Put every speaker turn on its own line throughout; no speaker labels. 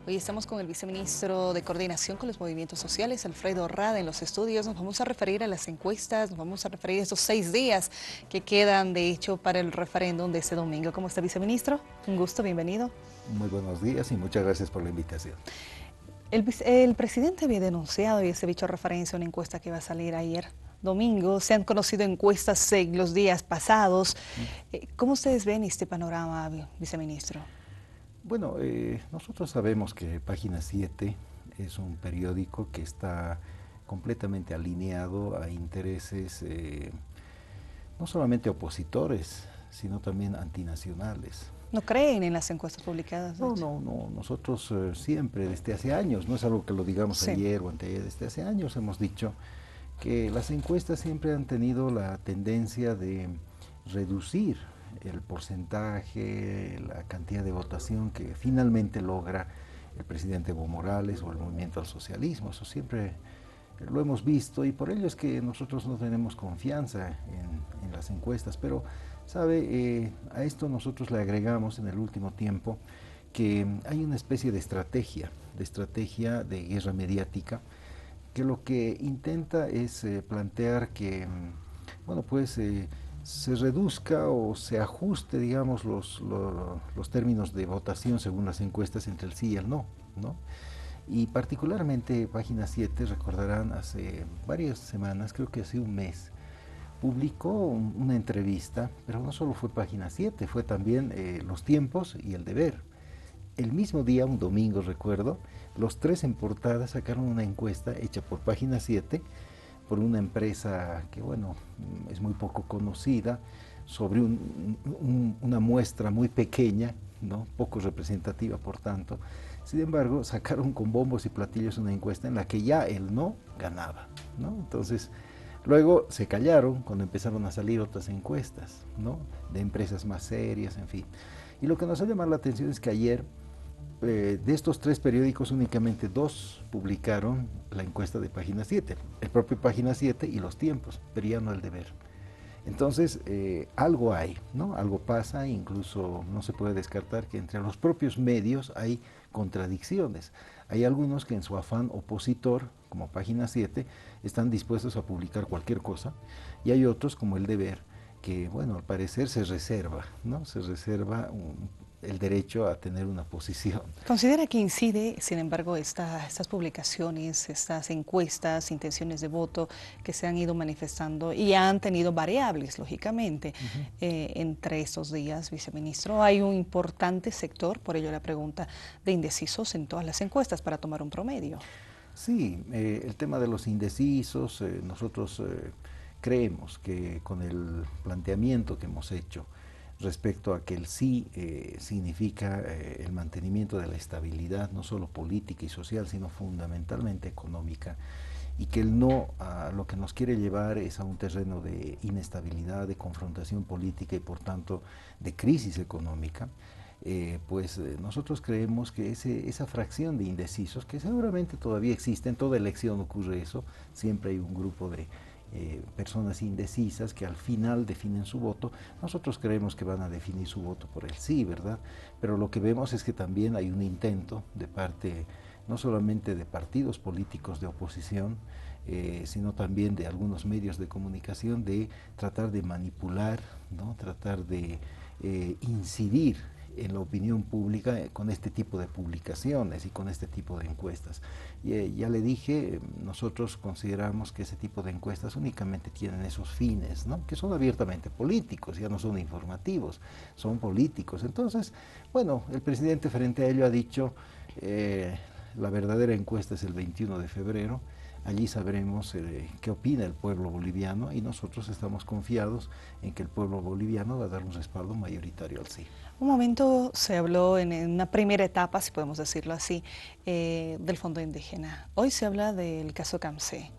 Hoy estamos con el viceministro de Coordinación con los Movimientos Sociales, Alfredo Rada, en los estudios. Nos vamos a referir a las encuestas, nos vamos a referir a estos 6 días que quedan, de hecho, para el referéndum de este domingo. ¿Cómo está, viceministro? Un gusto, bienvenido.
Muy buenos días y muchas gracias por la invitación.
El presidente había denunciado y se ha hecho referencia a una encuesta que va a salir ayer domingo. Se han conocido encuestas en los días pasados. ¿Cómo ustedes ven este panorama, viceministro?
Bueno, nosotros sabemos que Página 7 es un periódico que está completamente alineado a intereses no solamente opositores, sino también antinacionales.
¿No creen en las encuestas publicadas, de
No,
hecho?
no, no, nosotros siempre, desde hace años, no es algo que lo digamos
Sí.
ayer o anteayer, desde hace años hemos dicho que las encuestas siempre han tenido la tendencia de reducir el porcentaje, la cantidad de votación que finalmente logra el presidente Evo Morales o el movimiento al socialismo. Eso siempre lo hemos visto y por ello es que nosotros no tenemos confianza en las encuestas. Pero, ¿sabe? A esto nosotros le agregamos en el último tiempo que hay una especie de estrategia de guerra mediática, que lo que intenta es plantear que, bueno, pues se reduzca o se ajuste, digamos, los términos de votación según las encuestas entre el sí y el no, ¿no? Y particularmente Página 7, recordarán, hace varias semanas, creo que hace un mes, publicó una entrevista, pero no solo fue Página 7, fue también Los Tiempos y El Deber. El mismo día, un domingo recuerdo, los tres en portada sacaron una encuesta hecha por Página 7, por una empresa que, bueno, es muy poco conocida, sobre una muestra muy pequeña, ¿no? Poco representativa, por tanto. Sin embargo, sacaron con bombos y platillos una encuesta en la que ya el no ganaba, ¿no? Entonces, luego se callaron cuando empezaron a salir otras encuestas, ¿no? De empresas más serias, en fin. Y lo que nos ha llamado la atención es que ayer, de estos tres periódicos, únicamente dos publicaron la encuesta de Página 7, el propio Página 7 y Los Tiempos, pero ya no El Deber. Entonces, algo hay, ¿no? Algo pasa, incluso no se puede descartar que entre los propios medios hay contradicciones. Hay algunos que en su afán opositor, como Página 7, están dispuestos a publicar cualquier cosa, y hay otros, como El Deber, que, bueno, al parecer se reserva, ¿no? Se reserva el derecho a tener una posición.
¿Considera que incide, sin embargo, estas publicaciones, estas encuestas, intenciones de voto que se han ido manifestando y han tenido variables, lógicamente, entre estos días, viceministro? Hay un importante sector, por ello la pregunta, de indecisos en todas las encuestas para tomar un promedio.
Sí, el tema de los indecisos, nosotros creemos que con el planteamiento que hemos hecho respecto a que el sí significa el mantenimiento de la estabilidad, no solo política y social, sino fundamentalmente económica, y que el no a lo que nos quiere llevar es a un terreno de inestabilidad, de confrontación política y por tanto de crisis económica. Nosotros creemos que esa fracción de indecisos, que seguramente todavía existe, en toda elección ocurre eso, siempre hay un grupo de personas indecisas que al final definen su voto. Nosotros creemos que van a definir su voto por el sí, ¿verdad? Pero lo que vemos es que también hay un intento de parte no solamente de partidos políticos de oposición, sino también de algunos medios de comunicación, de tratar de manipular, ¿no? Tratar de incidir en la opinión pública con este tipo de publicaciones y con este tipo de encuestas. Ya le dije, nosotros consideramos que ese tipo de encuestas únicamente tienen esos fines, ¿no? Que son abiertamente políticos, ya no son informativos, son políticos. Entonces, bueno, el presidente frente a ello ha dicho, la verdadera encuesta es el 21 de febrero, allí sabremos qué opina el pueblo boliviano y nosotros estamos confiados en que el pueblo boliviano va a dar un respaldo mayoritario al sí.
Un momento se habló en una primera etapa, si podemos decirlo así, del Fondo Indígena. Hoy se habla del caso CAMSE.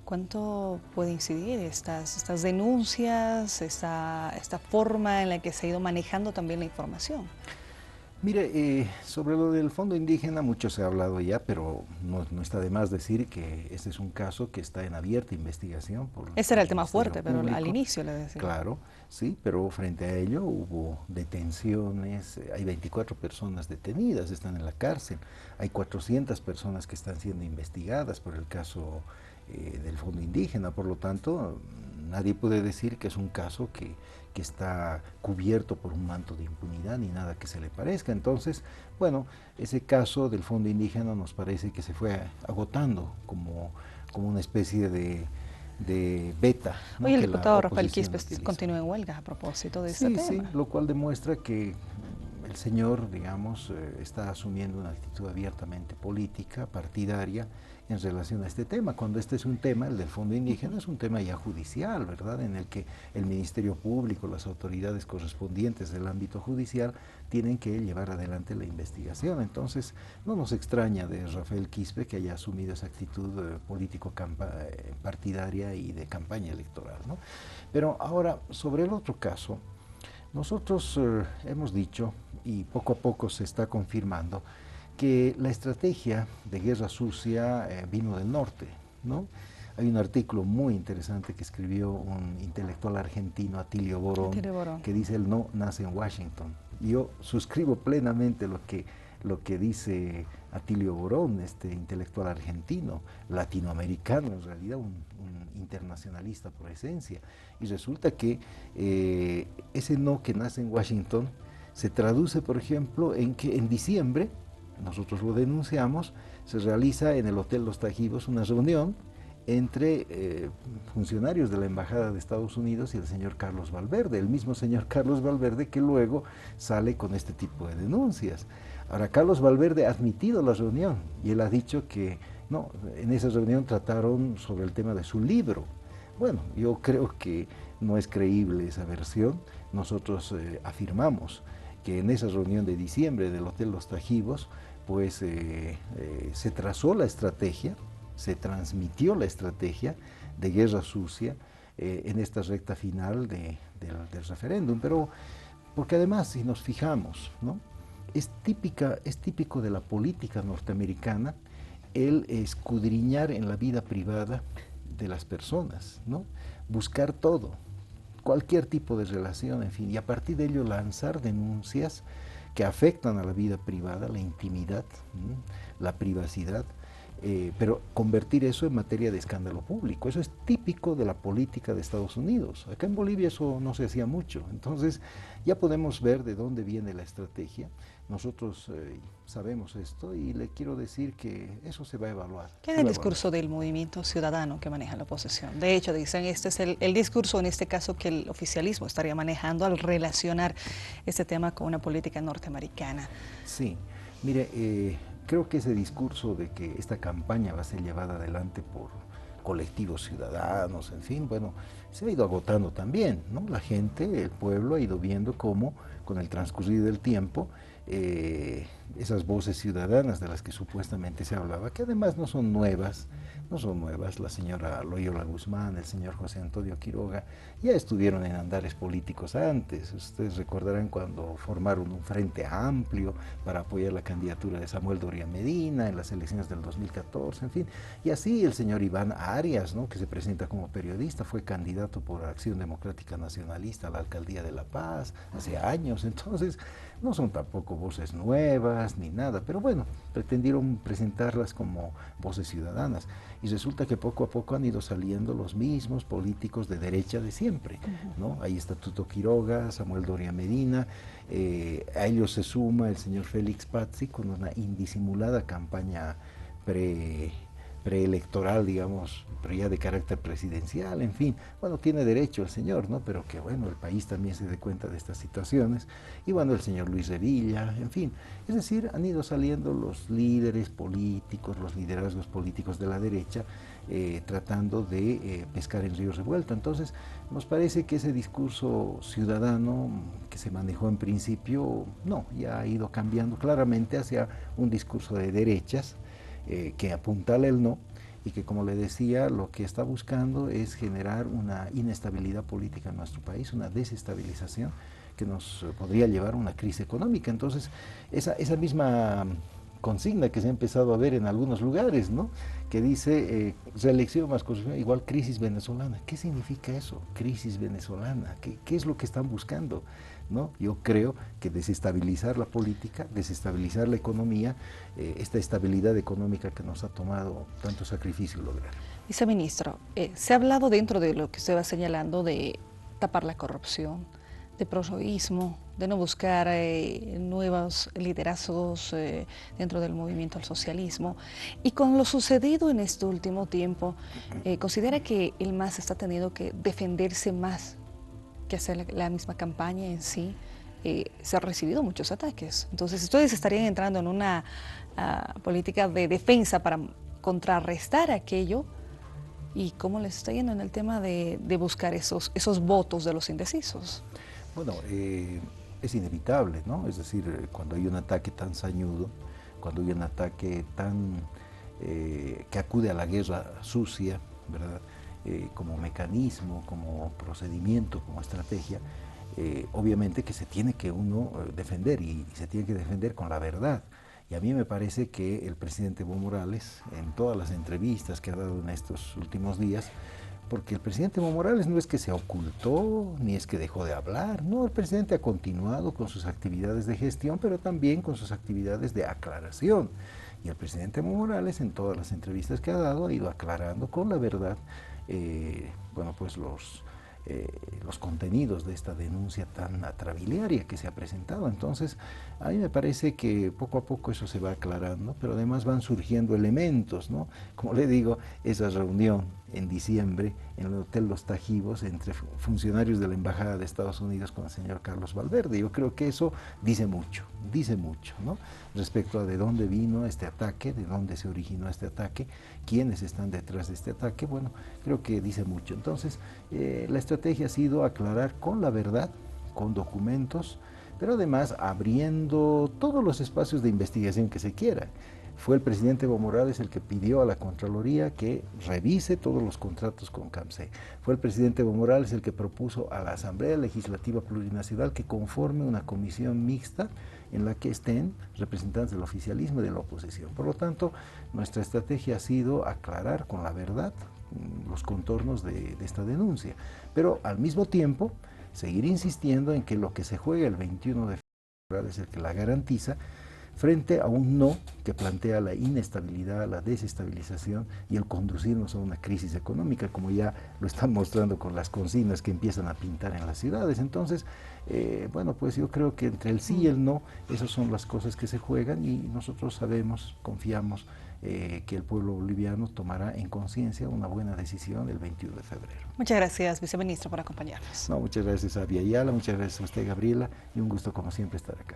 ¿Cuánto puede incidir estas denuncias, esta forma en la que se ha ido manejando también la información?
Mire, sobre lo del fondo indígena mucho se ha hablado ya, pero no está de más decir que este es un caso que está en abierta investigación
Ese
por
era
el
el tema
Ministerio
fuerte, pero al
Público.
inicio le decía.
Claro, sí, pero frente a ello hubo detenciones, hay 24 personas detenidas, están en la cárcel, hay 400 personas que están siendo investigadas por el caso del fondo indígena, por lo tanto, nadie puede decir que es un caso que está cubierto por un manto de impunidad ni nada que se le parezca. Entonces, bueno, ese caso del fondo indígena nos parece que se fue agotando como una especie de beta, ¿no?,
Oye, el
que la
diputado Rafael
oposición
Quispe
utiliza.
continúa en huelga a propósito de este
Sí, sí,
tema.
lo cual demuestra que el señor, digamos, está asumiendo una actitud abiertamente política, partidaria, en relación a este tema, cuando este es un tema, el del fondo indígena, es un tema ya judicial, ¿verdad?, en el que el Ministerio Público, las autoridades correspondientes del ámbito judicial, tienen que llevar adelante la investigación. Entonces, no nos extraña de Rafael Quispe que haya asumido esa actitud partidaria y de campaña electoral, ¿no? Pero ahora, sobre el otro caso, nosotros hemos dicho, y poco a poco se está confirmando, que la estrategia de guerra sucia vino del norte, ¿no? Hay un artículo muy interesante que escribió un intelectual argentino, Atilio Borón,
Tiene Borón.
que dice: el no nace en Washington. Yo suscribo plenamente lo que dice Atilio Borón, este intelectual argentino, latinoamericano en realidad, un internacionalista por esencia. Y resulta que ese no que nace en Washington se traduce, por ejemplo, en que en diciembre, nosotros lo denunciamos, se realiza en el Hotel Los Tajivos una reunión entre funcionarios de la Embajada de Estados Unidos y el señor Carlos Valverde, el mismo señor Carlos Valverde que luego sale con este tipo de denuncias. Ahora, Carlos Valverde ha admitido la reunión y él ha dicho que no, en esa reunión trataron sobre el tema de su libro. Bueno, yo creo que no es creíble esa versión. Nosotros afirmamos que en esa reunión de diciembre del Hotel Los Tajivos, pues se trazó la estrategia, se transmitió la estrategia de guerra sucia en esta recta final del referéndum. Pero, porque además, si nos fijamos, ¿no?, es típico de la política norteamericana el escudriñar en la vida privada de las personas, ¿no?, buscar todo, cualquier tipo de relación, en fin, y a partir de ello lanzar denuncias que afectan a la vida privada, la intimidad, la privacidad, pero convertir eso en materia de escándalo público. Eso es típico de la política de Estados Unidos. Acá en Bolivia eso no se hacía mucho. Entonces ya podemos ver de dónde viene la estrategia. Nosotros sabemos esto y le quiero decir que eso se va a evaluar.
¿Qué es el discurso del movimiento ciudadano que maneja la oposición? De hecho, dicen, este es el discurso en este caso que el oficialismo estaría manejando al relacionar este tema con una política norteamericana.
Sí, mire, creo que ese discurso de que esta campaña va a ser llevada adelante por colectivos ciudadanos, en fin, bueno, se ha ido agotando también, ¿no? La gente, el pueblo ha ido viendo cómo con el transcurrir del tiempo esas voces ciudadanas de las que supuestamente se hablaba, que además no son nuevas, la señora Loyola Guzmán, el señor José Antonio Quiroga, ya estuvieron en andares políticos antes. Ustedes recordarán cuando formaron un frente amplio para apoyar la candidatura de Samuel Doria Medina en las elecciones del 2014, en fin, y así el señor Iván Arias, ¿no?, que se presenta como periodista, fue candidato por Acción Democrática Nacionalista a la Alcaldía de La Paz hace años. Entonces no son tampoco voces nuevas ni nada, pero bueno, pretendieron presentarlas como voces ciudadanas y resulta que poco a poco han ido saliendo los mismos políticos de derecha de siempre, ¿no? Ahí está Tuto Quiroga, Samuel Doria Medina, a ellos se suma el señor Félix Pazzi con una indisimulada campaña preelectoral, digamos, pero ya de carácter presidencial, en fin. Bueno, tiene derecho el señor, ¿no? Pero que bueno, el país también se dé cuenta de estas situaciones. Y bueno, el señor Luis Revilla, en fin. Es decir, han ido saliendo los líderes políticos, los liderazgos políticos de la derecha, tratando de pescar en río revuelto. Entonces, nos parece que ese discurso ciudadano que se manejó en principio, no, ya ha ido cambiando claramente hacia un discurso de derechas, que apuntala el no, y que, como le decía, lo que está buscando es generar una inestabilidad política en nuestro país, una desestabilización que nos podría llevar a una crisis económica. Entonces, esa misma consigna que se ha empezado a ver en algunos lugares, ¿no? Que dice reelección más corrupción igual crisis venezolana. ¿Qué significa eso? Crisis venezolana. ¿Qué es lo que están buscando? ¿No? Yo creo que desestabilizar la política, desestabilizar la economía, esta estabilidad económica que nos ha tomado tanto sacrificio lograr.
Viceministro, se ha hablado dentro de lo que usted va señalando de tapar la corrupción, de prorroísmo, de no buscar nuevos liderazgos dentro del movimiento al socialismo. Y con lo sucedido en este último tiempo, ¿considera que el MAS está teniendo que defenderse más que hacer la misma campaña en sí? Se han recibido muchos ataques. Entonces, ustedes estarían entrando en una política de defensa para contrarrestar aquello. ¿Y cómo les está yendo en el tema de buscar esos votos de los indecisos?
Bueno, es inevitable, ¿no? Es decir, cuando hay un ataque tan sañudo, cuando hay un ataque tan que acude a la guerra sucia, ¿verdad? Como mecanismo, como procedimiento, como estrategia, obviamente que se tiene que uno defender y se tiene que defender con la verdad. Y a mí me parece que el presidente Evo Morales, en todas las entrevistas que ha dado en estos últimos días, porque el presidente Evo Morales no es que se ocultó, ni es que dejó de hablar, no, el presidente ha continuado con sus actividades de gestión, pero también con sus actividades de aclaración. Y el presidente Evo Morales, en todas las entrevistas que ha dado, ha ido aclarando con la verdad, bueno, pues los contenidos de esta denuncia tan atrabiliaria que se ha presentado. Entonces, a mí me parece que poco a poco eso se va aclarando, pero además van surgiendo elementos, ¿no? Como le digo, esa reunión en diciembre en el Hotel Los Tajivos entre funcionarios de la Embajada de Estados Unidos con el señor Carlos Valverde. Yo creo que eso dice mucho, ¿no? Respecto a de dónde vino este ataque, de dónde se originó este ataque, quiénes están detrás de este ataque. Bueno, creo que dice mucho. Entonces, la estrategia ha sido aclarar con la verdad, con documentos, pero además abriendo todos los espacios de investigación que se quiera. Fue el presidente Evo Morales el que pidió a la Contraloría que revise todos los contratos con CAMSE. Fue el presidente Evo Morales el que propuso a la Asamblea Legislativa Plurinacional que conforme una comisión mixta en la que estén representantes del oficialismo y de la oposición. Por lo tanto, nuestra estrategia ha sido aclarar con la verdad los contornos de esta denuncia, pero al mismo tiempo seguir insistiendo en que lo que se juega el 21 de febrero es el que la garantiza, frente a un no que plantea la inestabilidad, la desestabilización y el conducirnos a una crisis económica, como ya lo están mostrando con las consignas que empiezan a pintar en las ciudades. Entonces, bueno, pues yo creo que entre el sí y el no, esas son las cosas que se juegan y nosotros sabemos, confiamos que el pueblo boliviano tomará en conciencia una buena decisión el 21 de febrero.
Muchas gracias, viceministro, por acompañarnos.
No, muchas gracias a Via Yala, muchas gracias a usted, Gabriela, y un gusto como siempre estar acá.